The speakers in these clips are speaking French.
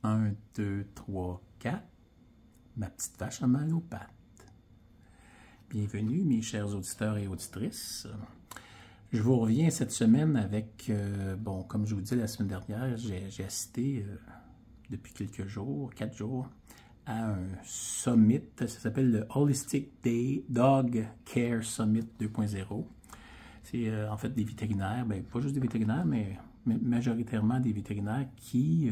1, 2, 3, 4. Ma petite vache a mal aux pattes. Bienvenue, mes chers auditeurs et auditrices. Je vous reviens cette semaine avec, comme je vous disais la semaine dernière, j'ai assisté depuis quelques jours, 4 jours, à un summit. Ça s'appelle le Holistic Dog Care Summit 2.0. C'est en fait des vétérinaires, pas juste des vétérinaires, mais majoritairement des vétérinaires qui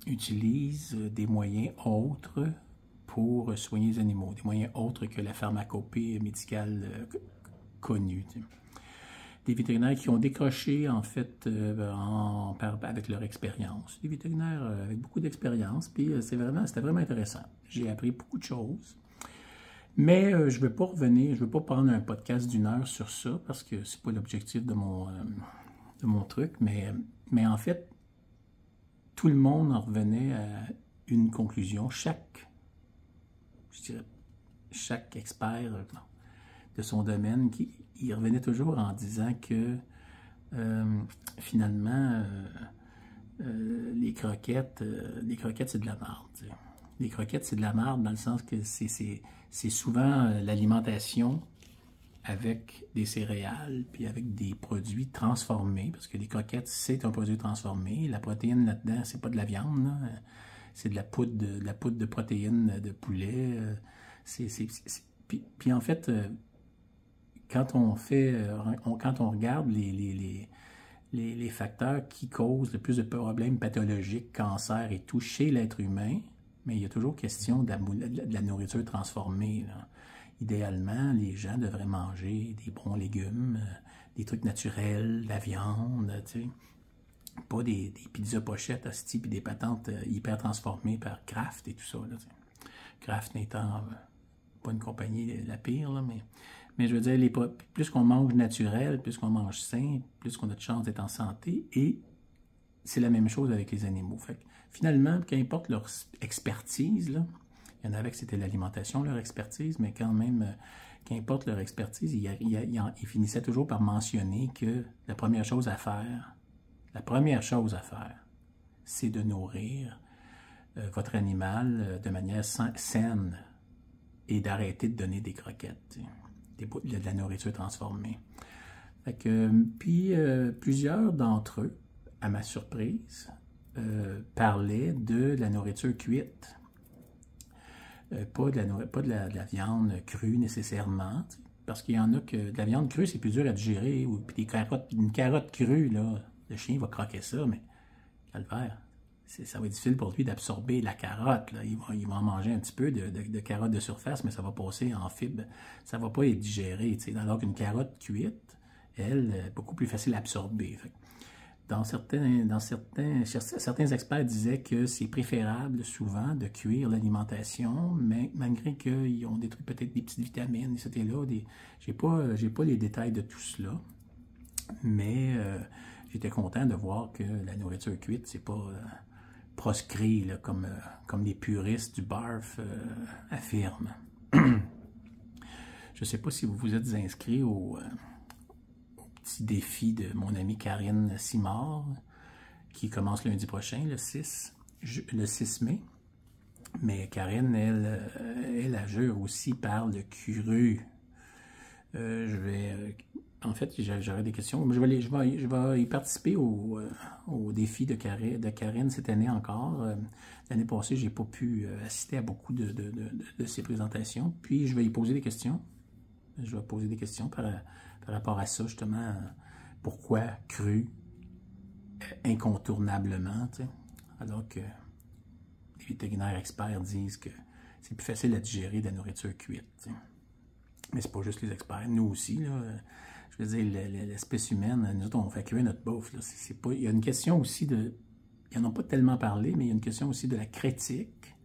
utilisent des moyens autres pour soigner les animaux, des moyens autres que la pharmacopée médicale connue. Des vétérinaires qui ont décroché, en fait, avec leur expérience. Des vétérinaires avec beaucoup d'expérience, puis c'était vraiment intéressant. J'ai appris beaucoup de choses. Mais je ne veux pas revenir, je ne veux pas prendre un podcast d'1 heure sur ça, parce que c'est pas l'objectif de mon truc, mais en fait, tout le monde en revenait à une conclusion. Chaque expert de son domaine, il revenait toujours en disant que finalement, les croquettes, c'est de la merde. T'sais. Les croquettes, c'est de la merde dans le sens que c'est souvent l'alimentation avec des céréales, puis avec des produits transformés, parce que les croquettes, c'est un produit transformé. La protéine là-dedans, c'est pas de la viande, là. C'est de la poudre de protéines de poulet. Puis en fait, quand on regarde les facteurs qui causent le plus de problèmes pathologiques, cancer et tout chez l'être humain, mais il y a toujours question de la nourriture transformée, là. Idéalement, les gens devraient manger des bons légumes, des trucs naturels, de la viande, tu sais. Pas des pizzas pochettes, hostie, puis des patentes hyper transformées par Kraft et tout ça, là, tu sais. Kraft n'étant pas une compagnie la pire, là, mais je veux dire, plus qu'on mange naturel, plus qu'on mange sain, plus qu'on a de chance d'être en santé, et c'est la même chose avec les animaux. Fait que, finalement, qu'importe leur expertise, là, il y en avait que c'était l'alimentation, leur expertise, mais quand même, qu'importe leur expertise, ils finissaient toujours par mentionner que la première chose à faire, c'est de nourrir votre animal de manière saine et d'arrêter de donner des croquettes, de la nourriture transformée. Fait que, puis, plusieurs d'entre eux, à ma surprise, parlaient de la nourriture cuite. Pas de la viande crue nécessairement, parce qu'il y en a que de la viande crue, c'est plus dur à digérer, ou puis une carotte crue, là, le chien va croquer ça, mais calvaire, ça va être difficile pour lui d'absorber la carotte, là. Il va en manger un petit peu de carotte de surface, mais ça va passer en fibre, ça va pas être digéré, alors qu'une carotte cuite, elle, est beaucoup plus facile à absorber. Fait. Certains experts disaient que c'est préférable souvent de cuire l'alimentation, mais malgré qu'ils ont détruit peut-être des petites vitamines, etc. J'ai pas les détails de tout cela, mais j'étais content de voir que la nourriture cuite, c'est pas proscrit là, comme les puristes du barf affirment. Je sais pas si vous vous êtes inscrits au petit défi de mon amie Karine Simard, qui commence lundi prochain, le 6 mai. Mais Karine, elle jure aussi par le cru. En fait, j'aurais des questions. Je vais y participer au défi de Karine cette année encore. L'année passée, j'ai pas pu assister à beaucoup de ses présentations. Puis, je vais y poser des questions. Je vais poser des questions par rapport à ça, justement. Pourquoi cru incontournablement, tu sais, alors que les vétérinaires experts disent que c'est plus facile à digérer de la nourriture cuite. Tu sais. Mais c'est pas juste les experts, nous aussi, là. Je veux dire, l'espèce humaine, nous autres, on fait cuire notre bouffe. Là. Il y a une question aussi ils n'en ont pas tellement parlé, mais il y a une question aussi de la critique.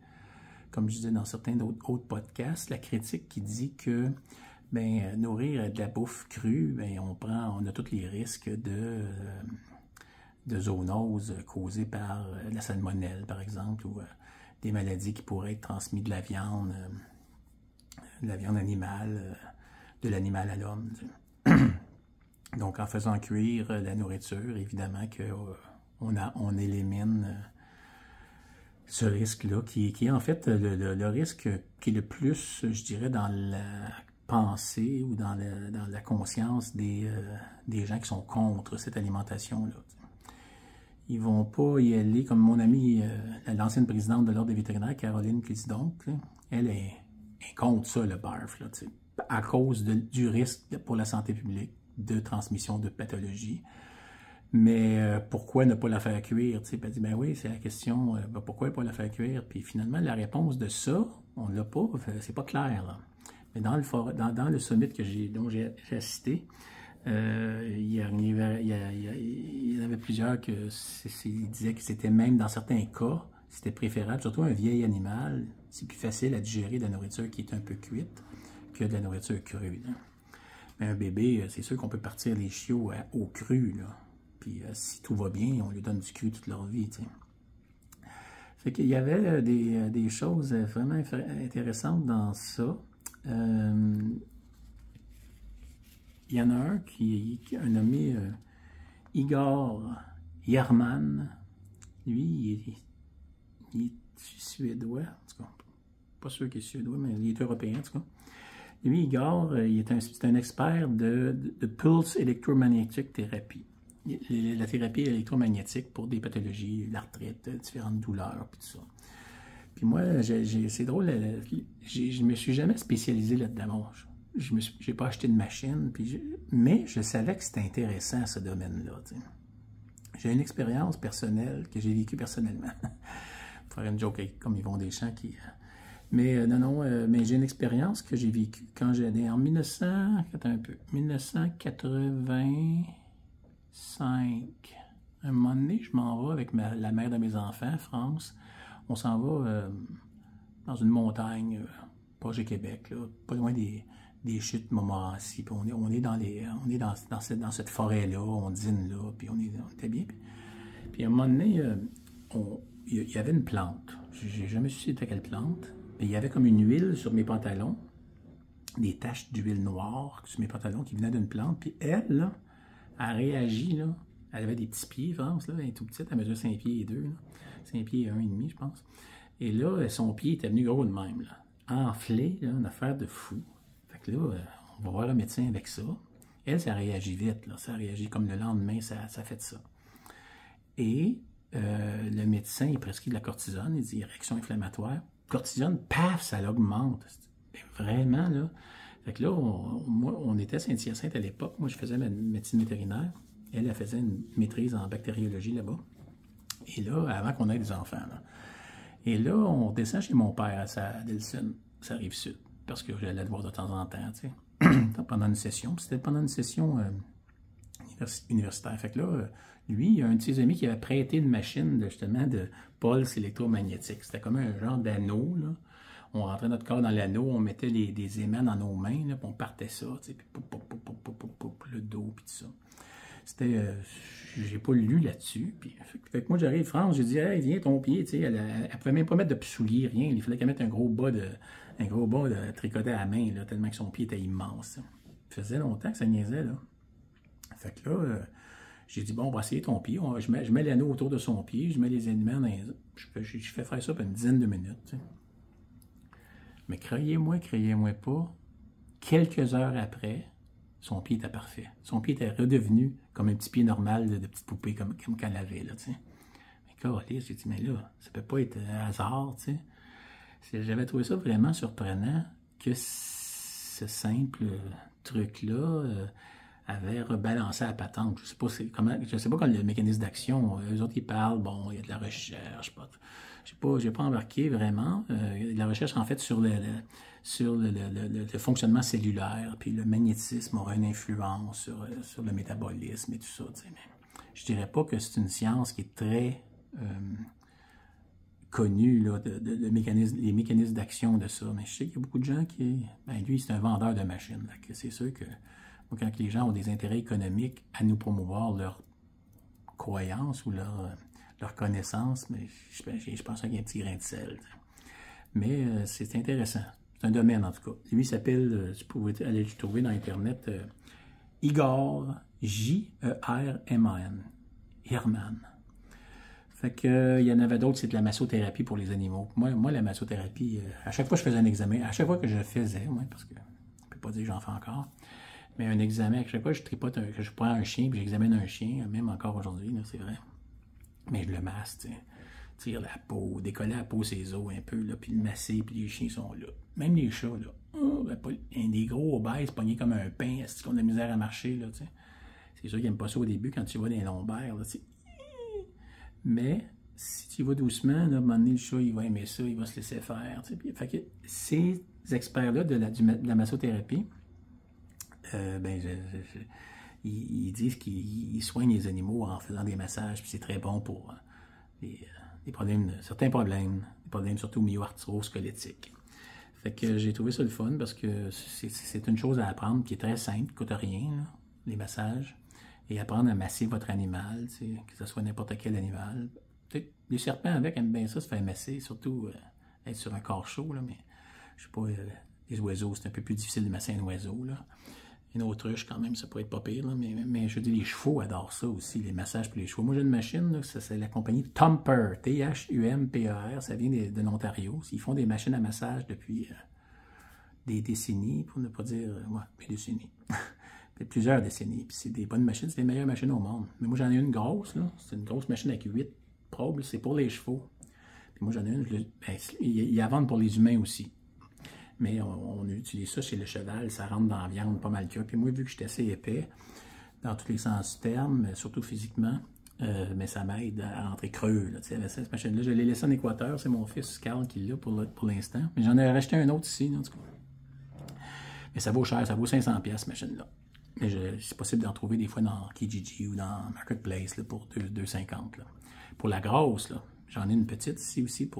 Comme je disais dans certains autres podcasts, la critique qui dit que nourrir de la bouffe crue, on a tous les risques de zoonoses causées par la salmonelle, par exemple, ou des maladies qui pourraient être transmises de la viande animale, de l'animal à l'homme. Donc, en faisant cuire la nourriture, évidemment qu'on élimine ce risque-là, qui est en fait le risque qui est le plus, je dirais, dans la pensée ou dans la conscience des gens qui sont contre cette alimentation-là. Ils vont pas y aller, comme mon amie, l'ancienne présidente de l'Ordre des vétérinaires, Caroline Clisdonc, elle est contre ça, le BARF, là, à cause du risque pour la santé publique de transmission de pathologies. Mais pourquoi ne pas la faire cuire? Puis elle dit, ben oui, c'est la question, pourquoi ne pas la faire cuire? Puis finalement, la réponse de ça, on ne l'a pas, c'est pas clair. Là. Mais dans le summit dont j'ai assisté, il y en avait plusieurs qui disaient que c'était même dans certains cas, c'était préférable, surtout un vieil animal, c'est plus facile à digérer de la nourriture qui est un peu cuite que de la nourriture crue. Là. Mais un bébé, c'est sûr qu'on peut partir les chiots au cru, là. Puis si tout va bien, on lui donne du cru toute leur vie. T'sais. Fait qu'il y avait des choses vraiment intéressantes dans ça. Il y en a un qui a nommé Igor Yarman. Lui, il est suédois. En tout cas, pas sûr qu'il est suédois, mais il est européen en tout cas. Lui, Igor, c'est un expert de pulse électromagnétique thérapie. La thérapie électromagnétique pour des pathologies, l'arthrite, différentes douleurs, puis tout ça. Puis moi, c'est drôle, je me suis jamais spécialisé là-dedans. Je n'ai pas acheté de machine, mais je savais que c'était intéressant, ce domaine-là. J'ai une expérience personnelle que j'ai vécue personnellement. Pour faire une joke comme Yvon Deschamps qui... Mais mais j'ai une expérience que j'ai vécue quand j'étais en 1985. Un moment donné, je m'en vais avec la mère de mes enfants, France. On s'en va dans une montagne, proche de Québec, là, pas loin des chutes Montmorency. Puis on est dans cette forêt-là, on dîne là, puis on était bien. Puis à un moment donné, il y avait une plante. J'ai jamais su c'était quelle plante. Mais il y avait comme une huile sur mes pantalons, des taches d'huile noire sur mes pantalons qui venaient d'une plante. Puis elle, là, elle réagit, là. Elle avait des petits pieds, France, là, elle est tout petite, elle mesure 5 pieds et 2, là. 5 pieds et 1,5, je pense. Et là, son pied était venu gros de même, là. Enflé, là, une affaire de fou. Fait que là, on va voir le médecin avec ça. Elle, ça réagit vite, là. Ça réagit comme le lendemain, ça fait ça. Et le médecin, il prescrit de la cortisone, il dit réaction inflammatoire. Cortisone, paf, ça l'augmente. Vraiment, là. Fait que là, on était à Saint-Hyacinthe à l'époque. Moi, je faisais ma médecine vétérinaire. Elle faisait une maîtrise en bactériologie là-bas. Et là, avant qu'on ait des enfants, là. Et là, on descend chez mon père à Delson, ça arrive sud, parce que j'allais le voir de temps en temps, tu sais, pendant une session. Puis c'était pendant une session universitaire. Fait que là, lui, il y a un de ses amis qui avait prêté une machine, justement, de pulse électromagnétique. C'était comme un genre d'anneau, là. On rentrait notre corps dans l'anneau, on mettait des aimants dans nos mains, là, puis on partait ça, tu sais, puis le dos, puis tout ça. C'était, j'ai pas lu là-dessus, puis fait que moi j'arrive France, j'ai dit, hey, viens ton pied, tu sais, elle pouvait même pas mettre de souliers, rien, il fallait qu'elle mette un gros bas de tricoté à la main, là, tellement que son pied était immense. Ça faisait longtemps que ça niaisait, là. Fait que là, j'ai dit, bon, on va essayer ton pied, je mets l'anneau autour de son pied, je mets les aliments dans je fais faire ça pendant une dizaine de minutes, tu sais. Mais croyez-moi pas, quelques heures après, son pied était parfait. Son pied était redevenu comme un petit pied normal de petite poupée, comme qu'elle avait, là, tu sais. Mais Carlis, j'ai dit, mais là, ça peut pas être un hasard, tu sais. J'avais trouvé ça vraiment surprenant que ce simple truc-là avait rebalancé la patente. Je sais pas comment le mécanisme d'action, eux autres, ils parlent, bon, il y a de la recherche, j'ai pas embarqué vraiment. La recherche, en fait, sur le fonctionnement cellulaire, puis le magnétisme aura une influence sur le métabolisme et tout ça. T'sais. Mais je dirais pas que c'est une science qui est très connue, là, les mécanismes d'action de ça. Mais je sais qu'il y a beaucoup de gens qui... Ben, lui, c'est un vendeur de machines. C'est sûr que quand les gens ont des intérêts économiques à nous promouvoir leur croyance ou leur connaissance, mais je pense qu'il y a un petit grain de sel. Mais c'est intéressant. C'est un domaine, en tout cas. Lui, il s'appelle, tu pouvais aller le trouver dans Internet, Igor, J-E-R-M-A-N. Herman. Fait que, il y en avait d'autres, c'est de la massothérapie pour les animaux. Moi la massothérapie, à chaque fois que je faisais un examen, à chaque fois que je faisais, parce que je ne peux pas dire que j'en fais encore, mais un examen, à chaque fois que je tripote, que je prends un chien, puis j'examine un chien, même encore aujourd'hui, c'est vrai, mais je le masse, tu sais. Tire la peau, décoller la peau, ses os un peu, là, puis le masser, puis les chiens sont là. Même les chats, là. Oh, ben, des gros obèses pognés comme un pain, est-ce qu'on a de la misère à marcher, là, tu sais. C'est sûr qu'ils n'aiment pas ça au début quand tu vas dans les lombaires, là, tu sais. Mais, si tu vas doucement, là, à un moment donné, le chat, il va aimer ça, il va se laisser faire, tu sais. Fait que ces experts-là de la massothérapie, ils disent qu'ils soignent les animaux en faisant des massages, puis c'est très bon pour des problèmes, certains problèmes, des problèmes surtout myo-arthro-squelettiques. Fait que j'ai trouvé ça le fun parce que c'est une chose à apprendre qui est très simple, qui ne coûte rien, là, les massages, et apprendre à masser votre animal, que ce soit n'importe quel animal. Les serpents avec aiment bien ça, se faire masser, surtout être sur un corps chaud, là, mais je sais pas, les oiseaux, c'est un peu plus difficile de masser un oiseau, là. Une autruche, quand même, ça pourrait être pas pire, là, mais je dis, les chevaux adorent ça aussi, les massages pour les chevaux. Moi, j'ai une machine, là, c'est la compagnie Thumper, T-H-U-M-P-E-R, ça vient de l'Ontario. Ils font des machines à massage depuis des décennies, pour ne pas dire, des décennies. Plusieurs décennies. Puis c'est des bonnes machines, c'est les meilleures machines au monde. Mais moi, j'en ai une grosse, là. C'est une grosse machine avec 8 probes, c'est pour les chevaux. Puis moi, j'en ai une, il y a à vendre pour les humains aussi. Mais on utilise ça chez le cheval, ça rentre dans la viande pas mal que. Puis moi, vu que j'étais assez épais, dans tous les sens du terme, surtout physiquement, mais ça m'aide à rentrer creux. Là, cette machine-là, je l'ai laissée en Équateur, c'est mon fils Carl qui l'a pour l'instant. Mais j'en ai racheté un autre ici, en tout cas. Mais ça vaut cher, ça vaut 500$ cette machine-là. Mais c'est possible d'en trouver des fois dans Kijiji ou dans Marketplace là, pour 2,50$. Pour la grosse, j'en ai une petite ici aussi,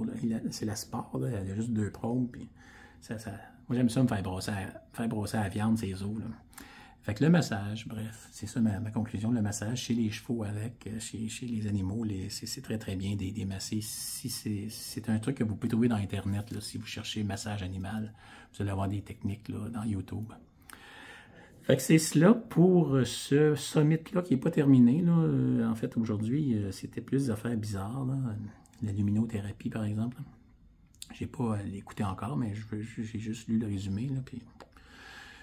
c'est la Sport, là, elle a juste 2 probes, puis moi, j'aime ça me faire brosser à la viande, ces os. Là. Fait que le massage, bref, c'est ça ma conclusion. Le massage chez les chevaux chez les animaux, c'est très très bien des masser. Si c'est un truc que vous pouvez trouver dans Internet, là, si vous cherchez massage animal, vous allez avoir des techniques là, dans YouTube. Fait que c'est cela pour ce summit-là qui n'est pas terminé. Là. En fait, aujourd'hui, c'était plus des affaires bizarres. Là. La luminothérapie, par exemple. Je n'ai pas l'écouté encore, mais j'ai juste lu le résumé, là, puis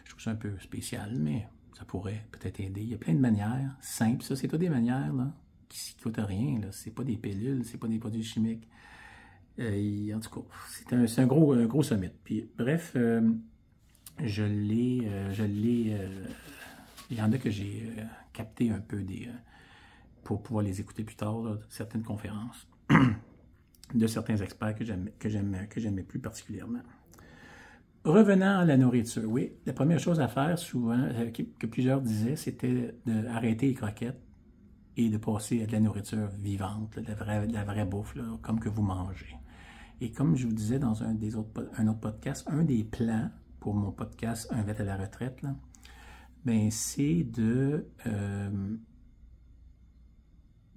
je trouve ça un peu spécial, mais ça pourrait peut-être aider. Il y a plein de manières simples. Ça, c'est pas des manières là, qui ne coûtent rien. Ce n'est pas des pilules, c'est pas des produits chimiques. En tout cas, c'est un gros summit. Puis, bref, il y en a que j'ai capté un peu pour pouvoir les écouter plus tard, là, certaines conférences. De certains experts que j'aimais plus particulièrement. Revenant à la nourriture, oui, la première chose à faire souvent, que plusieurs disaient, c'était d'arrêter les croquettes et de passer à de la nourriture vivante, de la vraie bouffe, là, comme que vous mangez. Et comme je vous disais dans un autre podcast, un des plans pour mon podcast Un vet à la retraite, là, ben, c'est de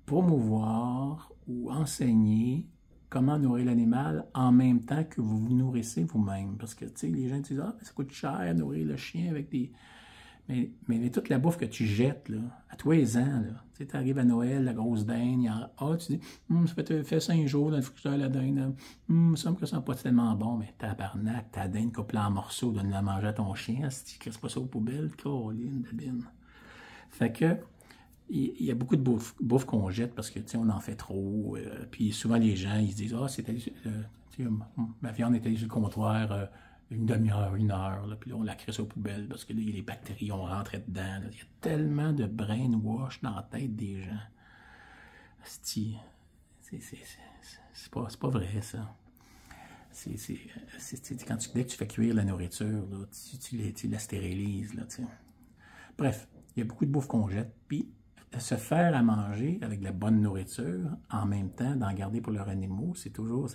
promouvoir ou enseigner comment nourrir l'animal en même temps que vous vous nourrissez vous-même. Parce que, tu sais, les gens disent « Ah, ça coûte cher nourrir le chien avec des... » Mais toute la bouffe que tu jettes, là, à tous les ans, là, tu sais, tu arrives à Noël, la grosse dinde, tu dis « Ça fait 5 jours dans le frigidaire, la dinde, il me semble que ça n'est pas tellement bon. » Mais tabarnak, ta dinde, coupe-la en morceaux, donne-la à manger à ton chien, si tu ne crisses pas ça aux poubelles, Caroline, de bine. Fait que, il y a beaucoup de bouffe qu'on jette parce que, tu sais, on en fait trop. Puis souvent, les gens, ils se disent « Ah, ma viande est allée sur le comptoir une demi-heure, 1 heure. Là, puis là, on la crisse aux poubelles parce que là, les bactéries ont rentré dedans. Là. Il y a tellement de brainwash dans la tête des gens. C'est pas vrai, ça. Dès que tu fais cuire la nourriture, là, tu la stérilises. Là, tu sais. Bref, il y a beaucoup de bouffe qu'on jette. Puis, se faire à manger avec de la bonne nourriture, en même temps d'en garder pour leurs animaux, j'ai toujours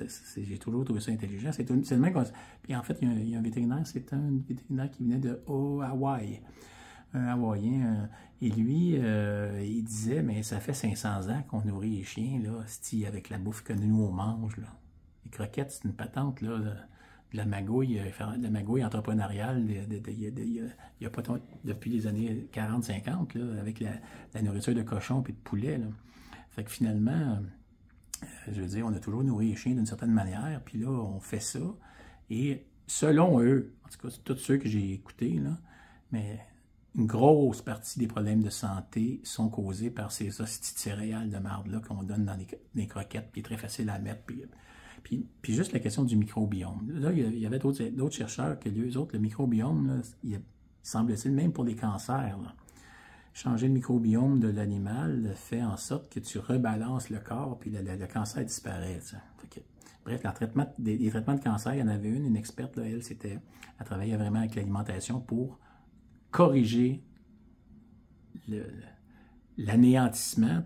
trouvé ça intelligent. C'est le même. Puis en fait, il y a un vétérinaire, c'est un vétérinaire qui venait de Hawaï, un Hawaïen, et lui, il disait, mais ça fait 500 ans qu'on nourrit les chiens, là, avec la bouffe que nous, on mange, là. Les croquettes, c'est une patente, là, de la magouille entrepreneuriale il y a pas depuis les années 40-50, avec la nourriture de cochon et de poulet. Là. Fait que finalement, Je veux dire, on a toujours nourri les chiens d'une certaine manière, puis là, on fait ça. Et selon eux, en tout cas, tous ceux que j'ai écoutés, là, mais une grosse partie des problèmes de santé sont causés par ces hosties de céréales de marde-là qu'on donne dans les croquettes, puis est très facile à mettre. Puis juste la question du microbiome. Là, il y avait d'autres chercheurs que eux autres, le microbiome, là, il semble-t-il, même pour les cancers, là, changer le microbiome de l'animal fait en sorte que tu rebalances le corps, puis le cancer disparaît. Bref, les traitements de cancer, il y en avait une experte, là, elle travaillait vraiment avec l'alimentation pour corriger l'anéantissement,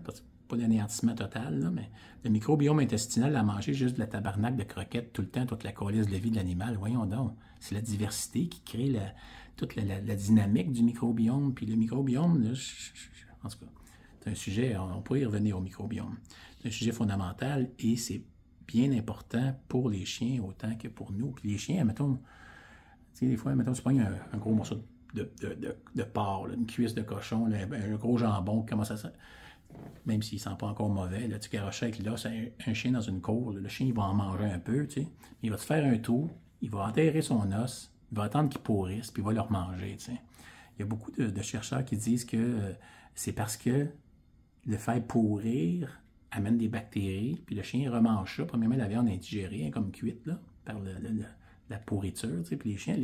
pas l'anéantissement total, là, mais le microbiome intestinal à manger juste de la tabarnak de croquettes tout le temps, toute la coulisse de vie de l'animal. Voyons donc, c'est la diversité qui crée toute la dynamique du microbiome. Puis le microbiome, là, en tout cas, c'est un sujet, on pourrait y revenir au microbiome. C'est un sujet fondamental et c'est bien important pour les chiens autant que pour nous. Puis les chiens, mettons, tu sais, des fois, mettons, tu prends un gros morceau de porc, là, une cuisse de cochon, là, un gros jambon, comment ça sent? Même s'il ne sent pas encore mauvais, là, tu garoches avec l'os, un chien dans une cour, là, le chien il va en manger un peu, tu sais, il va te faire un tour, il va enterrer son os, il va attendre qu'il pourrisse, puis il va le remanger, tu sais. Il y a beaucoup de chercheurs qui disent que c'est parce que le faire pourrir amène des bactéries, puis le chien remange ça, premièrement la viande est digérée, hein, comme cuite, là, par la pourriture, tu sais, puis les chiens,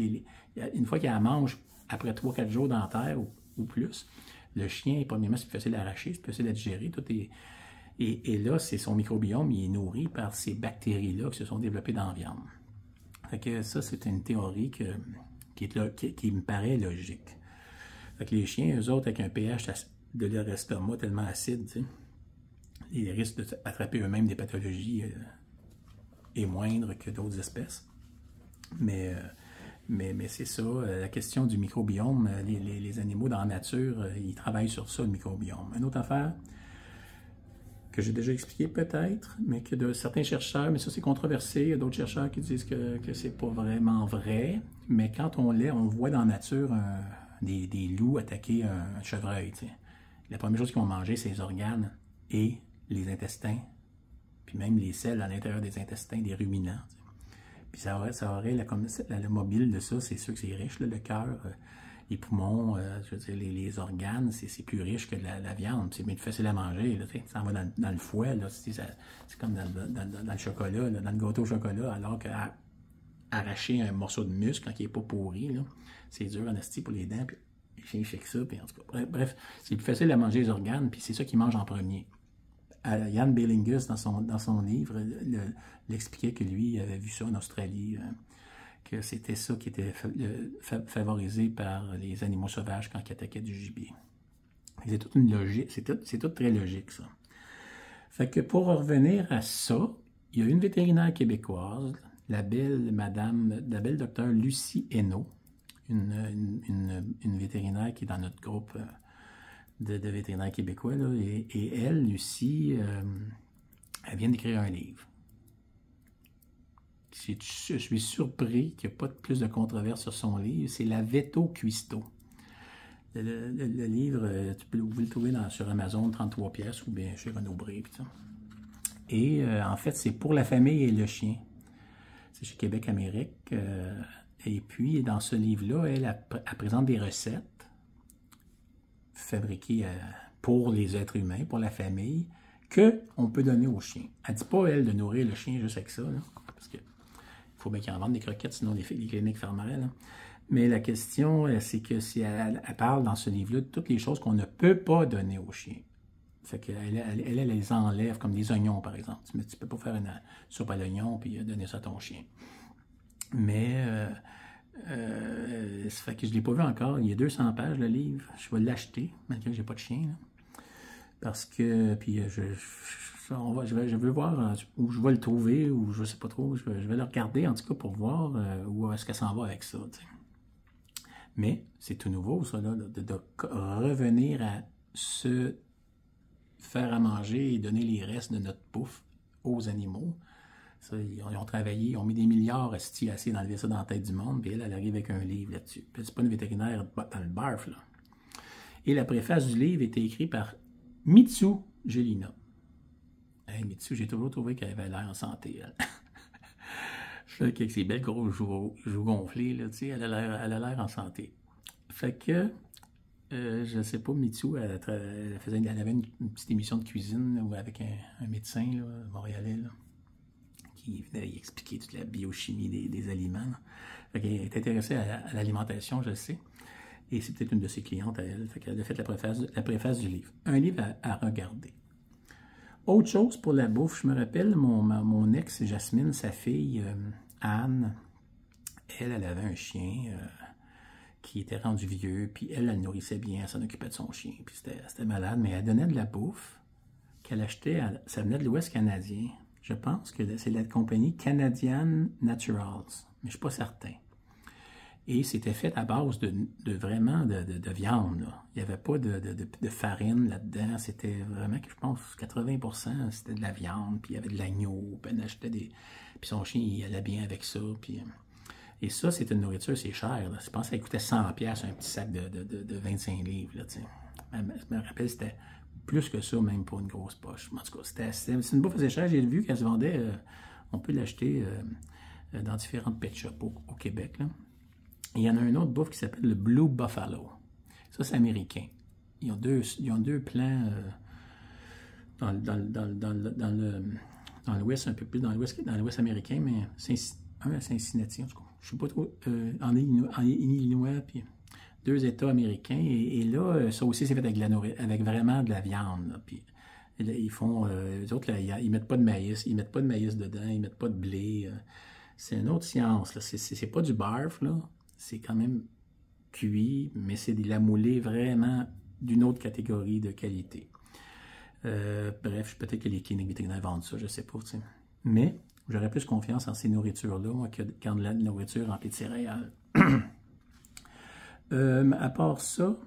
une fois qu'ils la mangent, après 3-4 jours dans la terre ou plus, le chien, premièrement, c'est plus facile à arracher, c'est plus facile à digérer. Et là, c'est son microbiome, il est nourri par ces bactéries-là qui se sont développées dans la viande. Fait que ça, c'est une théorie qui me paraît logique. Fait que les chiens, eux autres, avec un pH de leur estomac tellement acide, tu sais, ils risquent d'attraper eux-mêmes des pathologies est moindre que d'autres espèces. Mais c'est ça, la question du microbiome, les animaux dans la nature, ils travaillent sur ça, le microbiome. Une autre affaire que j'ai déjà expliqué peut-être, mais que de certains chercheurs, mais ça c'est controversé, il y a d'autres chercheurs qui disent que c'est pas vraiment vrai, mais quand on voit dans la nature des loups attaquer un chevreuil, tu sais. La première chose qu'ils vont manger, c'est les organes et les intestins, puis même les selles à l'intérieur des intestins, des ruminants, tu sais. Puis ça aurait le mobile de ça, c'est sûr que c'est riche, là, le cœur, les poumons, je veux dire, les organes, c'est plus riche que la viande. C'est bien plus facile à manger. Là, ça va dans le fouet, c'est comme dans le chocolat, là, dans le gâteau au chocolat, alors qu'arracher un morceau de muscle quand il n'est pas pourri, c'est dur en esti pour les dents, puis les chiens fait que ça, puis en tout cas, bref, c'est plus facile à manger les organes, puis c'est ça qu'ils mangent en premier. Jan Bellingus, dans son livre, l'expliquait que lui, il avait vu ça en Australie, que c'était ça qui était favorisé par les animaux sauvages quand ils attaquaient du gibier. C'est toute une logique, c'est tout très logique, ça. Fait que pour revenir à ça, il y a une vétérinaire québécoise, la belle docteure Lucie Hainaut, une vétérinaire qui est dans notre groupe de vétérinaires québécois, là, et elle, Lucie, elle vient d'écrire un livre. Je suis surpris qu'il n'y ait pas plus de controverse sur son livre. C'est La Veto Cuisto. Le livre, vous pouvez le trouver sur Amazon, 33 pièces ou bien chez Renaud Bré. Et en fait, c'est pour la famille et le chien. C'est chez Québec Amérique. Et puis, dans ce livre-là, elle présente des recettes fabriquées pour les êtres humains, pour la famille, qu'on peut donner aux chiens. Elle ne dit pas, elle, de nourrir le chien juste avec ça, là, parce qu'il faut bien qu'ils en vendent des croquettes, sinon les cliniques fermeraient. Là. Mais la question, c'est que si elle parle dans ce livre-là de toutes les choses qu'on ne peut pas donner aux chiens. Fait qu'elle elle les enlève, comme des oignons, par exemple. Tu ne peux pas faire une soupe à l'oignon et donner ça à ton chien. Mais ça fait que je ne l'ai pas vu encore. Il y a 200 pages, le livre. Je vais l'acheter, malgré que je n'ai pas de chien. Là. Parce que, puis je veux voir où je vais le trouver, ou je ne sais pas trop. Je vais le regarder, en tout cas, pour voir où est-ce qu'elle s'en va avec ça. T'sais. Mais c'est tout nouveau, ça, là, de revenir à se faire à manger et donner les restes de notre bouffe aux animaux. Ça, ils ont travaillé, ils ont mis des milliards à essayer d'enlever ça dans la tête du monde, puis elle arrive avec un livre là-dessus. Puis c'est pas une vétérinaire dans le barf, là. Et la préface du livre était écrite par Mitsu Gelina. Hey, Mitsu, j'ai toujours trouvé qu'elle avait l'air en santé, elle. Fait qu'avec ses belles grosses joues gonflées, là, tu sais, elle a l'air en santé. Fait que, je sais pas, Mitsu, elle avait une petite émission de cuisine là, avec un médecin là, montréalais là, qui venait y expliquer toute la biochimie des aliments. Là. Fait qu'elle est intéressée à l'alimentation, je le sais. Et c'est peut-être une de ses clientes à elle. Fait qu'elle a fait la préface du livre. Un livre à regarder. Autre chose pour la bouffe, je me rappelle, mon ex Jasmine, sa fille Anne, elle avait un chien qui était rendu vieux, puis elle le nourrissait bien, elle s'en occupait de son chien, puis c'était malade, mais elle donnait de la bouffe qu'elle achetait, ça venait de l'Ouest canadien. Je pense que c'est la compagnie Canadian Naturals, mais je ne suis pas certain. Et c'était fait à base vraiment de viande. Là. Il n'y avait pas de farine là-dedans. C'était vraiment, je pense, 80%, c'était de la viande, puis il y avait de l'agneau, puis elle achetait des... Puis son chien, il allait bien avec ça, puis... Et ça, c'est une nourriture, c'est cher. Là. Je pense que ça coûtait 100$ un petit sac de 25 livres. Là, je me rappelle, c'était plus que ça, même pour une grosse poche. En tout cas, c'est une bouffe assez chère. J'ai vu qu'elle se vendait, on peut l'acheter dans différentes pet shops au Québec. Là. Et il y en a un autre bouffe qui s'appelle le Blue Buffalo. Ça, c'est américain. Ils ont deux plans dans l'Ouest, un peu plus dans l'Ouest américain, mais un à Cincinnati, en tout cas. Je ne sais pas trop, en Illinois, puis 2 États américains. Et là, ça aussi, c'est fait avec vraiment de la viande. Là, puis, là, ils font, eux autres, là, ils mettent pas de maïs. Ils mettent pas de maïs dedans, ils mettent pas de blé. C'est une autre science. C'est pas du barf, là. C'est quand même cuit, mais c'est de la moulée vraiment d'une autre catégorie de qualité. Bref, peut-être que les cliniques vétérinaires vendent ça, je sais pas, tu sais. Mais j'aurais plus confiance en ces nourritures-là, moi, qu'en de la nourriture remplie de céréales. À part ça,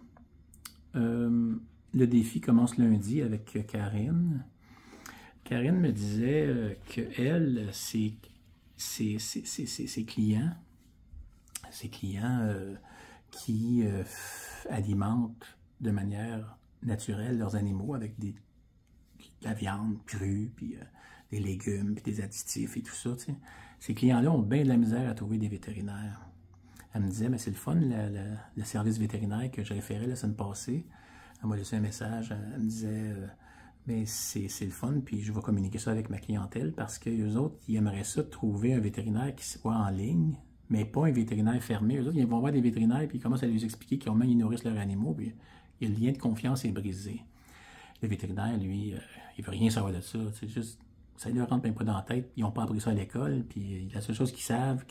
le défi commence lundi avec Karine. Karine me disait qu'elle, ses clients qui alimentent de manière naturelle leurs animaux avec de la viande crue, puis des légumes, puis des additifs et tout ça. T'sais. Ces clients-là ont bien de la misère à trouver des vétérinaires. Elle me disait, mais c'est le fun, le service vétérinaire que je référais la semaine passée. Elle m'a laissé un message, elle me disait, mais c'est le fun, puis je vais communiquer ça avec ma clientèle parce que eux autres, ils aimeraient ça trouver un vétérinaire qui soit en ligne, mais pas un vétérinaire fermé. Eux autres, ils vont voir des vétérinaires, puis ils commencent à lui expliquer comment ils nourrissent leurs animaux, puis le lien de confiance est brisé. Le vétérinaire, lui, il veut rien savoir de ça. C'est juste, ça ne leur rentre même pas dans la tête. Ils n'ont pas appris ça à l'école, puis la seule chose qu'ils savent,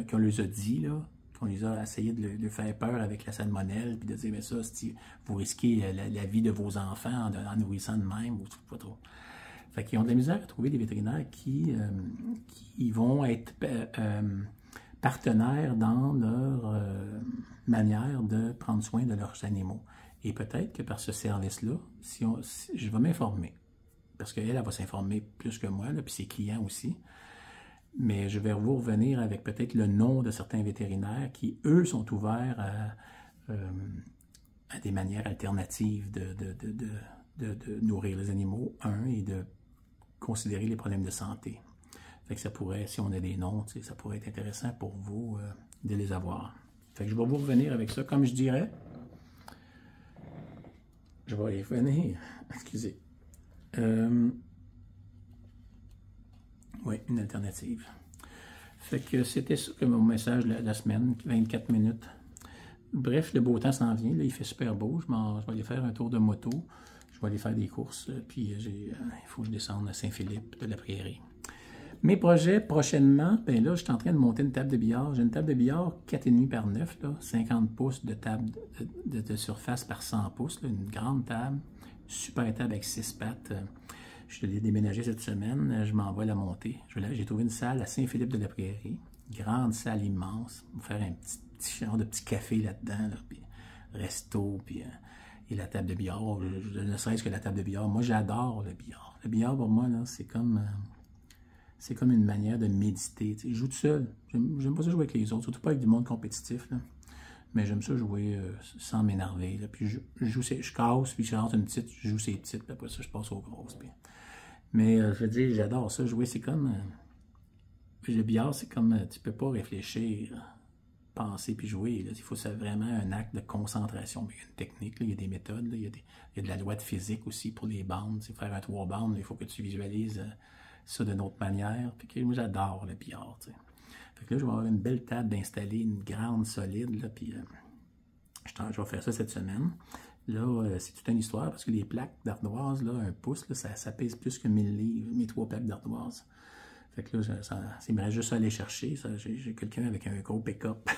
qu'on leur a dit, là, qu'on les a essayé de faire peur avec la salmonelle, puis de dire, mais ça, vous risquez la vie de vos enfants en nourrissant de même, ou pas trop. Fait qu'ils ont de la misère à trouver des vétérinaires qui vont être partenaires dans leur manière de prendre soin de leurs animaux. Et peut-être que par ce service-là, je vais m'informer, parce qu'elle va s'informer plus que moi, là, puis ses clients aussi, mais je vais vous revenir avec peut-être le nom de certains vétérinaires qui, eux, sont ouverts à des manières alternatives de nourrir les animaux, et de considérer les problèmes de santé. Fait que ça pourrait, si on a des noms, ça pourrait être intéressant pour vous de les avoir. Fait que je vais vous revenir avec ça. Comme je dirais, je vais y revenir. Excusez. Oui, une alternative. Fait que c'était ça que mon message la semaine, 24 minutes. Bref, le beau temps s'en vient. Là, il fait super beau. Je vais aller faire un tour de moto. Je vais aller faire des courses. Puis il faut que je descende à Saint-Philippe de la Prairie. Mes projets prochainement, ben là, je suis en train de monter une table de billard. J'ai une table de billard 4,5 par 9, là, 50 pouces de table de surface par 100 pouces, là, une grande table, super table avec 6 pattes. Je l'ai déménagé cette semaine, je m'en vais la monter. J'ai trouvé une salle à Saint-Philippe de la Prairie, grande salle immense, pour faire un petit genre de petit café là-dedans, là, puis resto, puis et la table de billard, ne serait-ce que la table de billard. Moi, j'adore le billard. Le billard, pour moi, là, c'est comme une manière de méditer. Je joue tout seul. J'aime pas ça jouer avec les autres, surtout pas avec du monde compétitif. Là. Mais j'aime ça jouer sans m'énerver. Puis je casse, puis je rentre une petite, je joue ces petites, puis après ça, je passe aux grosses. Puis... Mais je veux dire, j'adore ça, jouer. C'est comme... le billard, c'est comme... tu peux pas réfléchir, penser puis jouer. Là. Il faut vraiment un acte de concentration. Mais il y a une technique, là, il y a des méthodes, là, il y a de la loi de physique aussi pour les bandes. C'est faire un 3 bandes, il faut que tu visualises ça d'une autre manière. Puis que, moi, j'adore le billard. T'sais. Fait que là, je vais avoir une belle table d'installer, une grande, solide. Là, puis je vais faire ça cette semaine. Là, c'est toute une histoire parce que les plaques d'ardoise, là, un pouce, là, ça pèse plus que 1000 livres, mes 3 plaques d'ardoise. Fait que là, il me reste juste à aller chercher. J'ai quelqu'un avec un gros pick-up,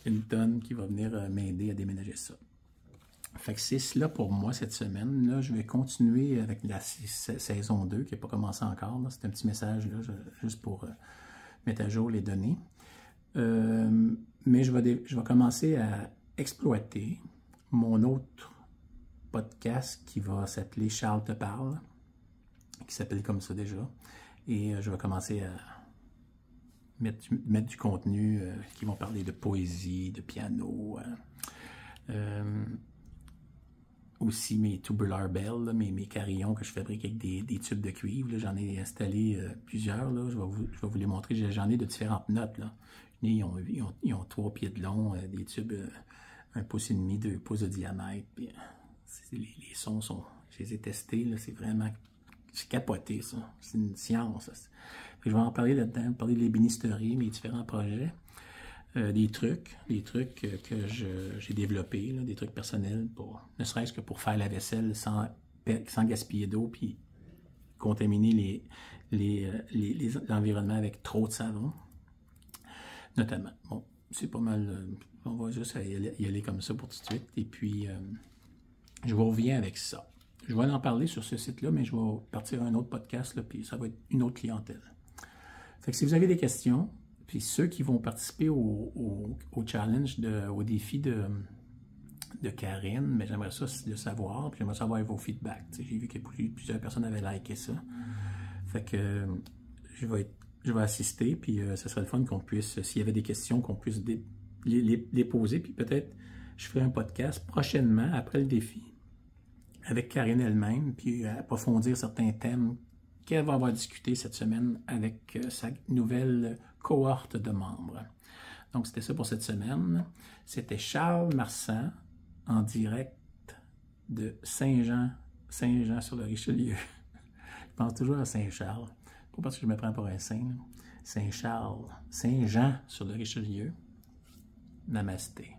une tonne qui va venir m'aider à déménager ça. Fait que c'est cela pour moi cette semaine. Là, je vais continuer avec la saison 2 qui n'a pas commencé encore. C'est un petit message là, juste pour mettre à jour les données. Mais je vais commencer à exploiter mon autre podcast qui va s'appeler Charles te parle, qui s'appelle comme ça déjà. Et je vais commencer à mettre du contenu qui vont parler de poésie, de piano, aussi mes tubular bells, là, mes carillons que je fabrique avec des tubes de cuivre. J'en ai installé plusieurs. Là. Je vais vous les montrer. J'en ai de différentes notes. Là. Ils ont 3 pieds de long, des tubes 1,5 pouce, 2 pouces de diamètre. Puis, les sons sont... Je les ai testés. C'est vraiment... C'est capoté, ça. C'est une science. Je vais en parler là-dedans, parler de l'ébénisterie, mes différents projets. Des trucs que j'ai développés, là, des trucs personnels, ne serait-ce que pour faire la vaisselle sans gaspiller d'eau puis contaminer l'environnement avec trop de savon, notamment. Bon, c'est pas mal, on va juste y aller comme ça pour tout de suite, et puis je vous reviens avec ça. Je vais en parler sur ce site-là, mais je vais partir à un autre podcast, là, puis ça va être une autre clientèle. Fait que si vous avez des questions, puis ceux qui vont participer au challenge, au défi de Karine, mais j'aimerais ça le savoir, puis j'aimerais savoir vos feedbacks. J'ai vu que plusieurs personnes avaient liké ça. Fait que je vais assister, puis ce serait le fun qu'on puisse, s'il y avait des questions, qu'on puisse les poser, puis peut-être je ferai un podcast prochainement, après le défi, avec Karine elle-même, puis approfondir certains thèmes qu'elle va avoir discuté cette semaine avec sa nouvelle cohorte de membres. Donc, c'était ça pour cette semaine. C'était Charles Marsan en direct de Saint-Jean sur le Richelieu. Je pense toujours à Saint-Charles. Pas parce que je me prends pour un saint. Saint-Charles, Saint-Jean sur le Richelieu. Namasté.